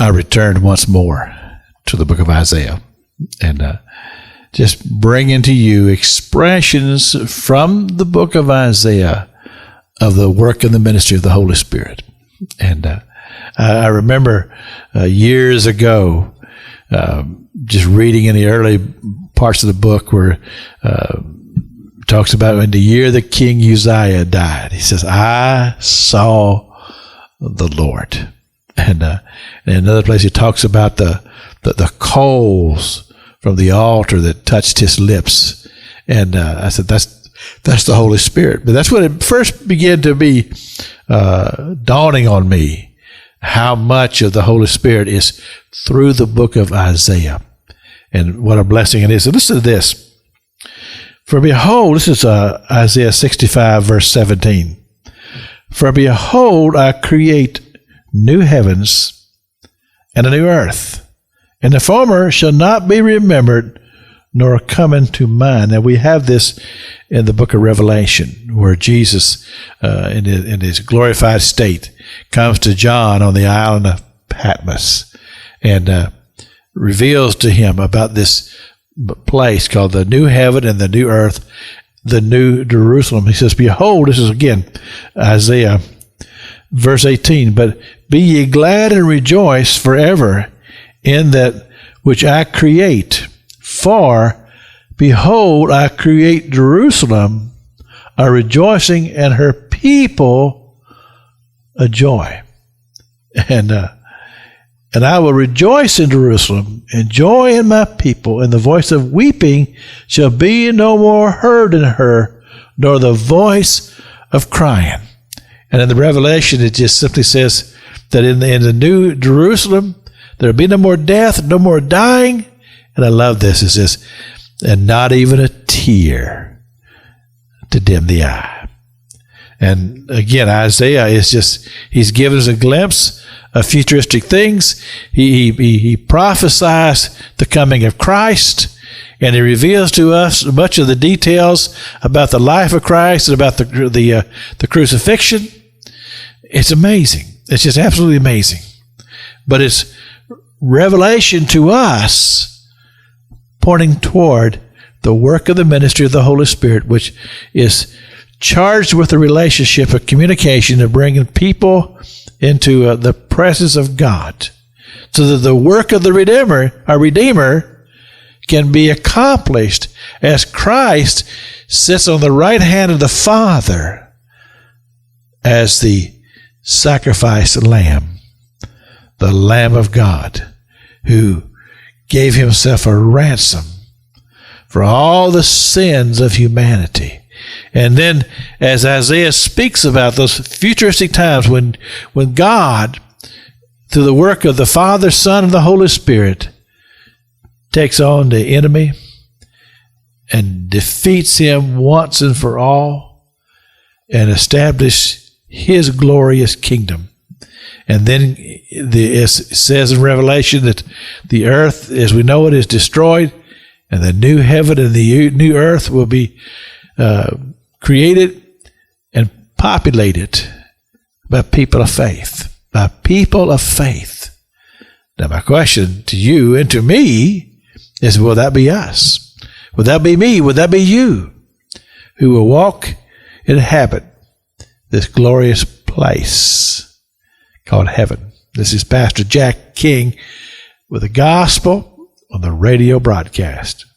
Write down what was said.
I returned once more to the book of Isaiah and just bringing to you expressions from the book of Isaiah of the work and the ministry of the Holy Spirit. And I remember years ago just reading in the early parts of the book where talks about in the year that King Uzziah died. He says, I saw the Lord. And in another place, he talks about the coals from the altar that touched his lips. And I said, that's the Holy Spirit. But that's when it first began to be dawning on me how much of the Holy Spirit is through the book of Isaiah. And what a blessing it is. So listen to this. For behold, this is Isaiah 65, verse 17. For behold, I create new heavens and a new earth, and the former shall not be remembered, nor come into mind. Now we have this in the book of Revelation, where Jesus, in his glorified state, comes to John on the island of Patmos and reveals to him about this place called the new heaven and the new earth, the new Jerusalem. He says, behold, this is again Isaiah verse 18, but be ye glad and rejoice forever in that which I create. For behold, I create Jerusalem a rejoicing, and her people a joy. And I will rejoice in Jerusalem, and joy in my people, and the voice of weeping shall be no more heard in her, nor the voice of crying. And in the Revelation, it just simply says that in the new Jerusalem, there will be no more death, no more dying. And I love this. It says, and not even a tear to dim the eye. And again, Isaiah is just, he's given us a glimpse of futuristic things. He prophesies the coming of Christ, and he reveals to us much of the details about the life of Christ and about the crucifixion. It's amazing. It's just absolutely amazing. But it's revelation to us pointing toward the work of the ministry of the Holy Spirit, which is charged with the relationship of communication of bringing people into the presence of God, so that the work of the Redeemer, our Redeemer, can be accomplished as Christ sits on the right hand of the Father as the sacrificed Lamb, the Lamb of God, who gave himself a ransom for all the sins of humanity. And then, as Isaiah speaks about those futuristic times when God, through the work of the Father, Son, and the Holy Spirit, takes on the enemy and defeats him once and for all and establishes his glorious kingdom. And then it says in Revelation that the earth, as we know it, is destroyed, and the new heaven and the new earth will be created and populated by people of faith. By people of faith. Now my question to you and to me is, will that be us? Will that be me? Will that be you? Who will walk and inhabit this glorious place called heaven? This is Pastor Jack King with the gospel on the radio broadcast.